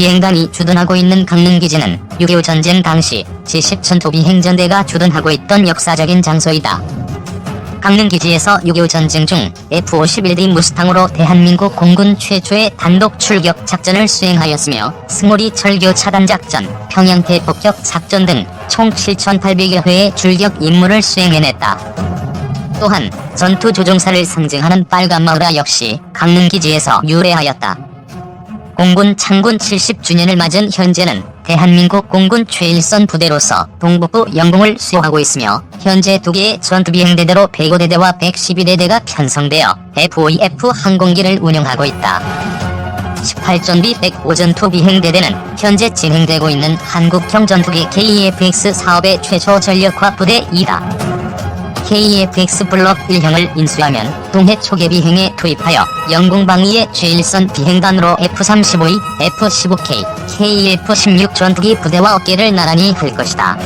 비행단이 주둔하고 있는 강릉기지는 6.25 전쟁 당시 제10전투비행전대가 주둔하고 있던 역사적인 장소이다. 강릉기지에서 6.25 전쟁 중 F-51D 무스탕으로 대한민국 공군 최초의 단독 출격 작전을 수행하였으며 스몰이 철교 차단작전, 평양 대폭격 작전 등 총 7,800여 회의 출격 임무를 수행해냈다. 또한 전투 조종사를 상징하는 빨간 마우라 역시 강릉기지에서 유래하였다. 공군 창군 70주년을 맞은 현재는 대한민국 공군 최일선 부대로서 동북부 영공을 수호하고 있으며 현재 2개의 전투비행대대로 105대대와 112대대가 편성되어 F-5F 항공기를 운용하고 있다. 18전비 105전투비행대대는 현재 진행되고 있는 한국형 전투기 KEFX 사업의 최초 전력화 부대이다. KEFX 블록 1형을 인수하면 동해 초계 비행에 투입하여 영공 방위의 최일선 비행단으로 F-35E, F-15K, KF-16 전투기 부대와 어깨를 나란히 할 것이다.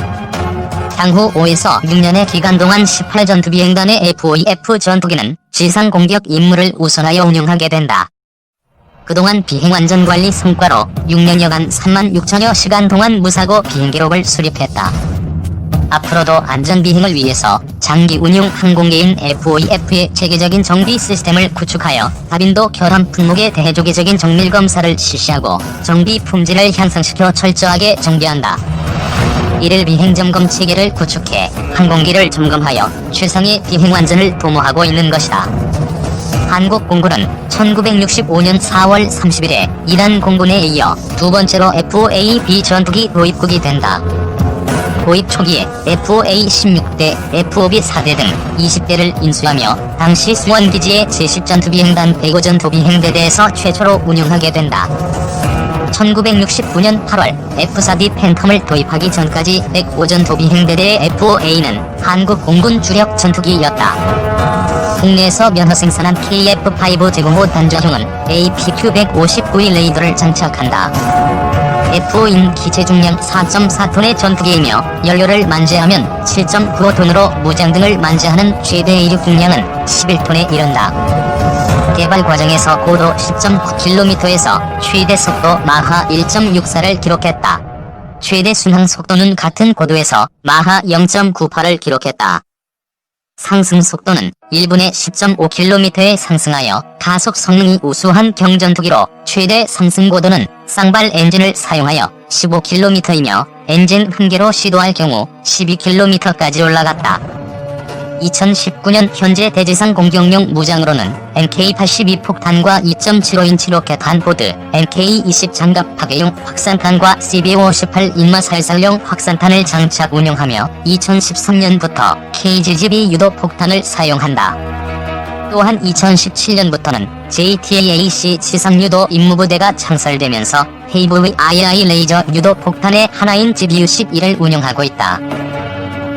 향후 5에서 6년의 기간 동안 18전투비행단의 F-5F 전투기는 지상 공격 임무를 우선하여 운영하게 된다. 그동안 비행안전관리 성과로 6년여간 36,000여 시간 동안 무사고 비행기록을 수립했다. 앞으로도 안전비행을 위해서 장기 운용 항공기인 F-5F의 체계적인 정비 시스템을 구축하여 다빈도 결함 품목의 대조기적인 정밀검사를 실시하고 정비 품질을 향상시켜 철저하게 정비한다. 이를 비행점검 체계를 구축해 항공기를 점검하여 최상의 비행안전을 도모하고 있는 것이다. 한국공군은 1965년 4월 30일에 이란 공군에 이어 두 번째로 FA-B 전투기 도입국이 된다. 도입 초기에 FA-16대, F-5B 4대 등 20대를 인수하며 당시 수원기지의 제10전투비행단 105전투비행대대에서 최초로 운용하게 된다. 1969년 8월 F-4D 팬텀을 도입하기 전까지 105전투비행대대의 F-A는 한국 공군 주력 전투기였다. 국내에서 면허 생산한 KF-5 제공호 단전형은 APQ-159E 레이더를 장착한다. F-5인 기체 중량 4.4톤의 전투기이며 연료를 만재하면 7.95톤으로 무장 등을 만재하는 최대 이륙 중량은 11톤에 이른다. 개발 과정에서 고도 10.9km에서 최대 속도 마하 1.64를 기록했다. 최대 순항 속도는 같은 고도에서 마하 0.98을 기록했다. 상승 속도는 1분에 10.5km에 상승하여 가속 성능이 우수한 경전투기로 최대 상승 고도는 쌍발 엔진을 사용하여 15km이며 엔진 흥계로 시도할 경우 12km까지 올라갔다. 2019년 현재 대지상 공격용 무장으로는 MK-82 폭탄과 2.75인치 로켓 한 보드, MK-20 장갑 파괴용 확산탄과 CB-58 인마살살용 확산탄을 장착 운용하며 2013년부터 KGGB 유도 폭탄을 사용한다. 또한 2017년부터는 JTAAC 지상유도 임무부대가 창설되면서 HAVE-II 레이저 유도 폭탄의 하나인 GBU-11을 운용하고 있다.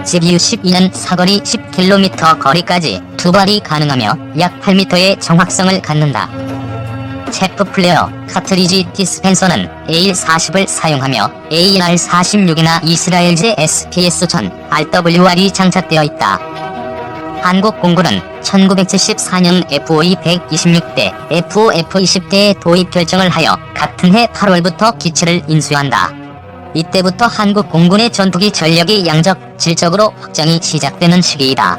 GBU-12는 사거리 10km 거리까지 두 발이 가능하며 약 8m의 정확성을 갖는다. 체프 플레어, 카트리지 디스펜서는 AIR-40을 사용하며 AIR-46이나 이스라엘제 SPS-1000, RWR이 장착되어 있다. 한국공군은 1974년 F-5E-126대, F-5F-20대의 도입 결정을 하여 같은 해 8월부터 기체를 인수한다. 이때부터 한국 공군의 전투기 전력이 양적, 질적으로 확장이 시작되는 시기이다.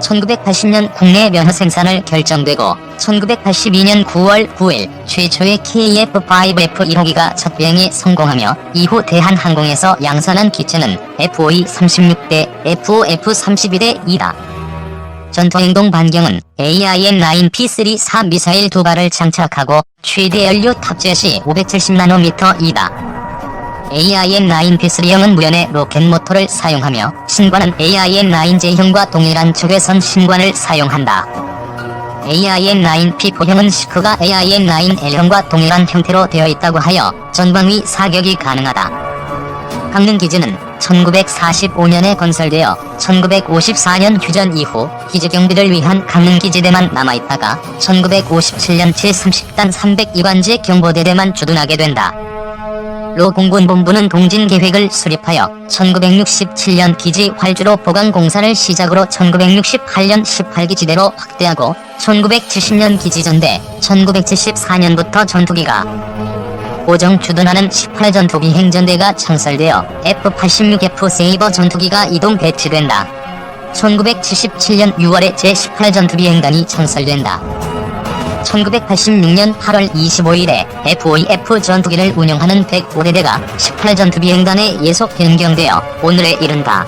1980년 국내 면허 생산을 결정되고 1982년 9월 9일 최초의 KF-5F 1호기가 첫 비행에 성공하며 이후 대한항공에서 양산한 기체는 F-5E-36대, F-5F-32대이다. 전투행동 반경은 AIM-9P3-4 미사일 2발을 장착하고 최대 연료 탑재 시 570나노미터이다. AIM-9P3형은 무연의 로켓 모터를 사용하며 신관은 AIM-9J형과 동일한 적외선 신관을 사용한다. AIM-9P4형은 시크가 AIM-9L형과 동일한 형태로 되어 있다고 하여 전방위 사격이 가능하다. 강릉기지는 1945년에 건설되어 1954년 휴전 이후 기지 경비를 위한 강릉기지대만 남아있다가 1957년 제30단 302관제 경보대대만 주둔하게 된다. 로 공군본부는 동진계획을 수립하여 1967년 기지 활주로 보강 공사를 시작으로 1968년 18기지대로 확대하고 1970년 기지전대, 1974년부터 전투기가 오정 주둔하는 18전투기 행전대가 창설되어 F-86F 세이버 전투기가 이동 배치된다. 1977년 6월에 제18전투기 행단이 창설된다. 1986년 8월 25일에 F-5F 전투기를 운영하는 105대대가 18전투기 행단에 예속 변경되어 오늘에 이른다.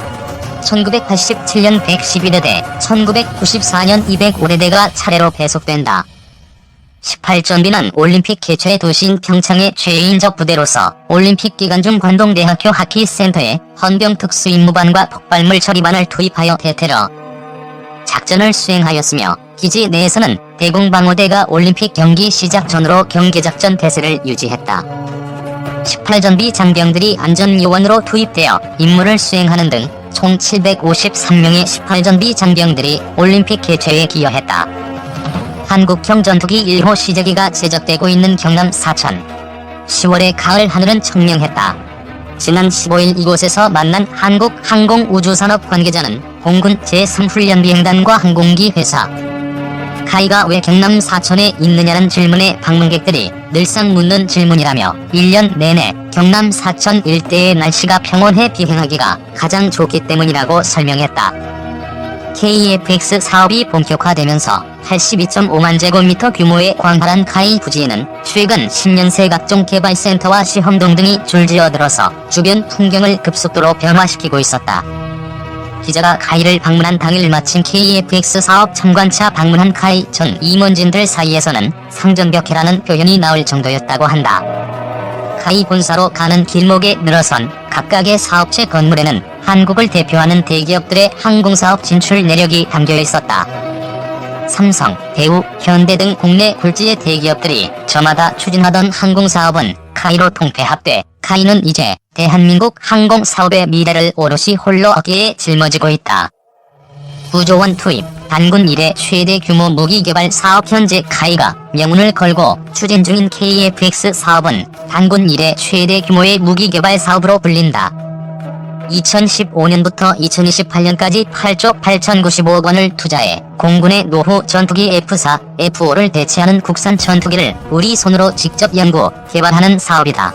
1987년 111대대, 1994년 205대대가 차례로 배속된다. 18전비는 올림픽 개최 도시인 평창의 최인적 부대로서 올림픽 기간 중 관동대학교 하키센터에 헌병특수임무반과 폭발물 처리반을 투입하여 대테러 작전을 수행하였으며 기지 내에서는 대공방어대가 올림픽 경기 시작 전으로 경계작전 태세를 유지했다. 18전비 장병들이 안전요원으로 투입되어 임무를 수행하는 등 총 753명의 18전비 장병들이 올림픽 개최에 기여했다. 한국형 전투기 1호 시제기가 제작되고 있는 경남 사천. 10월의 가을 하늘은 청명했다. 지난 15일 이곳에서 만난 한국항공우주산업 관계자는 공군 제3훈련비행단과 항공기 회사 카이가 왜 경남 사천에 있느냐는 질문에 방문객들이 늘상 묻는 질문이라며 1년 내내 경남 사천 일대의 날씨가 평온해 비행하기가 가장 좋기 때문이라고 설명했다. KF-X 사업이 본격화되면서 82.5만 제곱미터 규모의 광활한 카이 부지에는 최근 10년 새 각종 개발센터와 시험동 등이 줄지어들어서 주변 풍경을 급속도로 변화시키고 있었다. 기자가 카이를 방문한 당일 마침 KF-X 사업 참관차 방문한 카이 전 임원진들 사이에서는 상전벽해라는 표현이 나올 정도였다고 한다. 카이 본사로 가는 길목에 늘어선 각각의 사업체 건물에는 한국을 대표하는 대기업들의 항공사업 진출 내력이 담겨 있었다. 삼성, 대우, 현대 등 국내 굴지의 대기업들이 저마다 추진하던 항공사업은 카이로 통폐합돼 카이는 이제 대한민국 항공사업의 미래를 오롯이 홀로 어깨에 짊어지고 있다. 9조 원 투입, 단군 이래 최대 규모 무기개발 사업. 현재 카이가 명운을 걸고 추진 중인 KF-X 사업은 단군 이래 최대 규모의 무기개발 사업으로 불린다. 2015년부터 2028년까지 8조 8,095억 원을 투자해 공군의 노후 전투기 F-4, F-5를 대체하는 국산 전투기를 우리 손으로 직접 연구, 개발하는 사업이다.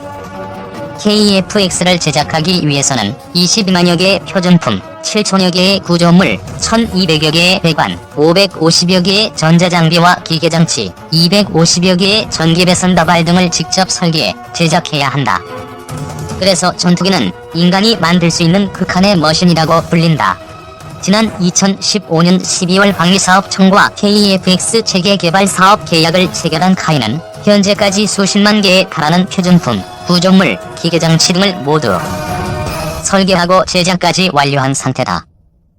KF-X를 제작하기 위해서는 22만여 개의 표준품, 7천여 개의 구조물, 1,200여 개의 배관, 550여 개의 전자장비와 기계장치, 250여 개의 전기배선 다발 등을 직접 설계해 제작해야 한다. 그래서 전투기는 인간이 만들 수 있는 극한의 머신이라고 불린다. 지난 2015년 12월 방위사업청과 KF-X 체계 개발 사업 계약을 체결한 카이는 현재까지 수십만 개에 달하는 표준품, 구조물, 기계장치 등을 모두 설계하고 제작까지 완료한 상태다.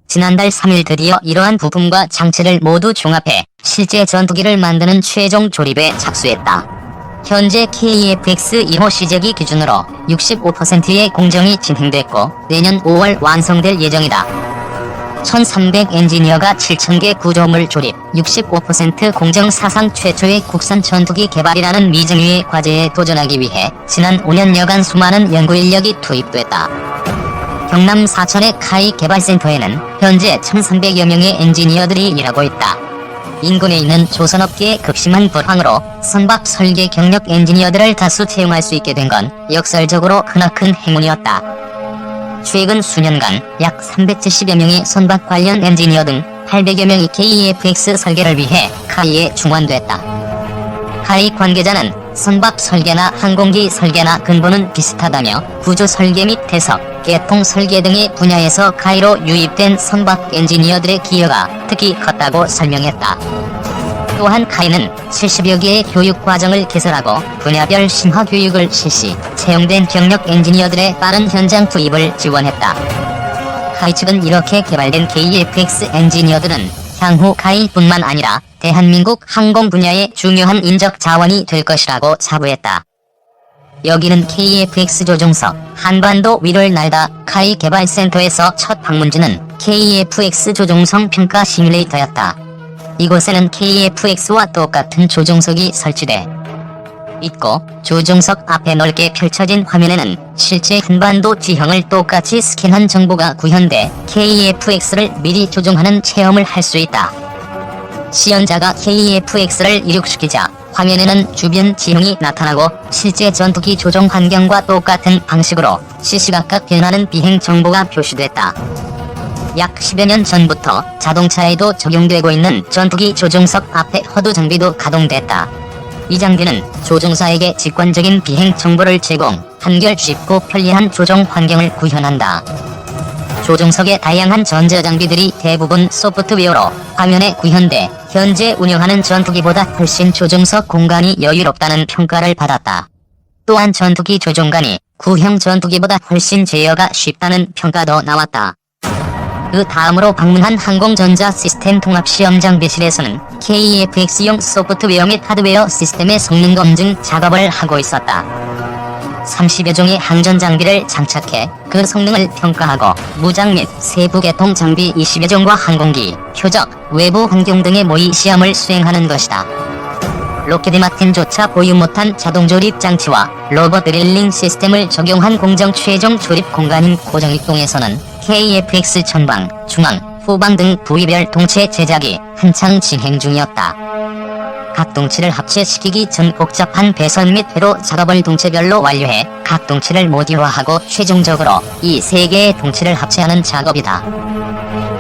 지난달 3일 드디어 이러한 부품과 장치를 모두 종합해 실제 전투기를 만드는 최종 조립에 착수했다. 현재 KF-X 2호 시제기 기준으로 65%의 공정이 진행됐고 내년 5월 완성될 예정이다. 1300 엔지니어가 7000개 구조물 조립, 65% 공정 사상 최초의 국산 전투기 개발이라는 미증유의 과제에 도전하기 위해 지난 5년여간 수많은 연구인력이 투입됐다. 경남 사천의 카이 개발센터에는 현재 1300여 명의 엔지니어들이 일하고 있다. 인근에 있는 조선업계의 극심한 불황으로 선박 설계 경력 엔지니어들을 다수 채용할 수 있게 된 건 역설적으로 크나큰 행운이었다. 최근 수년간 약 370여 명의 선박 관련 엔지니어 등 800여 명이 KF-X 설계를 위해 카이에 중환됐다. 카이 관계자는 선박 설계나 항공기 설계나 근본은 비슷하다며 구조 설계 및 해석, 개통 설계 등의 분야에서 카이로 유입된 선박 엔지니어들의 기여가 특히 컸다고 설명했다. 또한 카이는 70여 개의 교육 과정을 개설하고 분야별 심화 교육을 실시, 채용된 경력 엔지니어들의 빠른 현장 투입을 지원했다. 카이 측은 이렇게 개발된 KF-X 엔지니어들은 향후 카이뿐만 아니라 대한민국 항공 분야의 중요한 인적 자원이 될 것이라고 자부했다. 여기는 KF-X 조종석, 한반도 위를 날다. 카이 개발센터에서 첫 방문지는 KF-X 조종성 평가 시뮬레이터였다. 이곳에는 KF-X와 똑같은 조종석이 설치돼 있고 조종석 앞에 넓게 펼쳐진 화면에는 실제 한반도 지형을 똑같이 스캔한 정보가 구현돼 KF-X를 미리 조종하는 체험을 할 수 있다. 시연자가 KF-X를 이륙시키자 화면에는 주변 지형이 나타나고 실제 전투기 조종 환경과 똑같은 방식으로 시시각각 변하는 비행 정보가 표시됐다. 약 10여 년 전부터 자동차에도 적용되고 있는 전투기 조종석 앞에 허드 장비도 가동됐다. 이 장비는 조종사에게 직관적인 비행 정보를 제공, 한결 쉽고 편리한 조종 환경을 구현한다. 조종석의 다양한 전자장비들이 대부분 소프트웨어로 화면에 구현돼 현재 운영하는 전투기보다 훨씬 조종석 공간이 여유롭다는 평가를 받았다. 또한 전투기 조종관이 구형 전투기보다 훨씬 제어가 쉽다는 평가도 나왔다. 그 다음으로 방문한 항공전자 시스템 통합시험장비실에서는 KEFX용 소프트웨어 및 하드웨어 시스템의 성능 검증 작업을 하고 있었다. 30여 종의 항전 장비를 장착해 그 성능을 평가하고 무장 및 세부 개통 장비 20여 종과 항공기, 표적, 외부 환경 등의 모의 시험을 수행하는 것이다. 로키드 마틴조차 보유 못한 자동 조립 장치와 로봇 드릴링 시스템을 적용한 공정 최종 조립 공간인 고정익동에서는 KEFX 전방, 중앙, 후방 등 부위별 동체 제작이 한창 진행 중이었다. 각 동체를 합체시키기 전 복잡한 배선 및 회로 작업을 동체별로 완료해 각 동체를 모듈화하고 최종적으로 이 세 개의 동체를 합체하는 작업이다.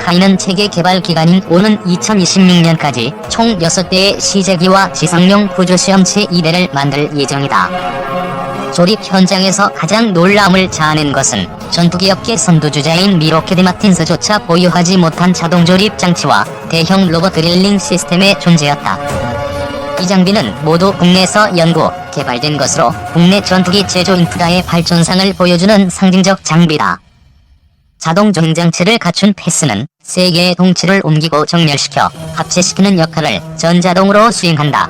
카이는 체계 개발 기간인 오는 2026년까지 총 6대의 시제기와 지상용 구조시험체 2대를 만들 예정이다. 조립 현장에서 가장 놀라움을 자아낸 것은 전투기 업계 선두주자인 미 로키드 마틴스조차 보유하지 못한 자동 조립 장치와 대형 로봇 드릴링 시스템의 존재였다. 이 장비는 모두 국내에서 연구, 개발된 것으로 국내 전투기 제조 인프라의 발전상을 보여주는 상징적 장비다. 자동 조행 장치를 갖춘 패스는 세 개의 동체를 옮기고 정렬시켜 합체시키는 역할을 전자동으로 수행한다.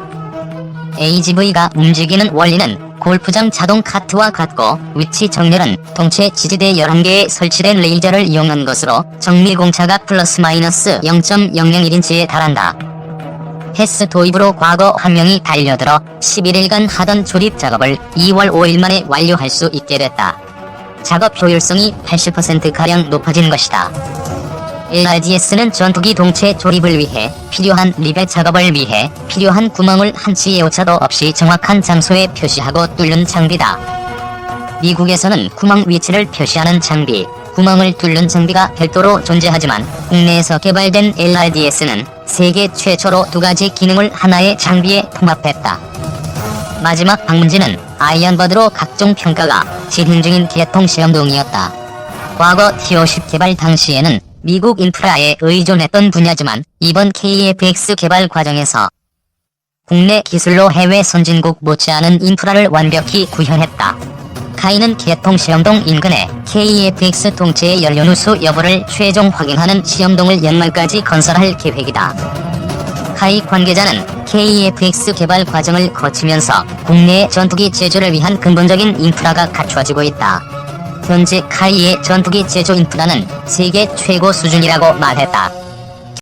AGV가 움직이는 원리는 골프장 자동 카트와 같고 위치 정렬은 동체 지지대 11개에 설치된 레이저를 이용한 것으로 정밀 공차가 플러스 마이너스 0.001인치에 달한다. 패스 도입으로 과거 한 명이 달려들어 11일간 하던 조립 작업을 2월 5일 만에 완료할 수 있게 됐다. 작업 효율성이 80%가량 높아진 것이다. LRDS는 전투기 동체 조립을 위해 필요한 리벳 작업을 위해 필요한 구멍을 한치의 오차도 없이 정확한 장소에 표시하고 뚫는 장비다. 미국에서는 구멍 위치를 표시하는 장비, 구멍을 뚫는 장비가 별도로 존재하지만 국내에서 개발된 LRDS는 세계 최초로 두 가지 기능을 하나의 장비에 통합했다. 마지막 방문지는 아이언버드로 각종 평가가 진행 중인 개통시험동이었다. 과거 T-50 개발 당시에는 미국 인프라에 의존했던 분야지만 이번 KEFX 개발 과정에서 국내 기술로 해외 선진국 못지않은 인프라를 완벽히 구현했다. 카이는 개통시험동 인근에 KEFX 동체의 연료누수 여부를 최종 확인하는 시험동을 연말까지 건설할 계획이다. 카이 관계자는 KEFX 개발 과정을 거치면서 국내의 전투기 제조를 위한 근본적인 인프라가 갖춰지고 있다. 현재 카이의 전투기 제조 인프라는 세계 최고 수준이라고 말했다.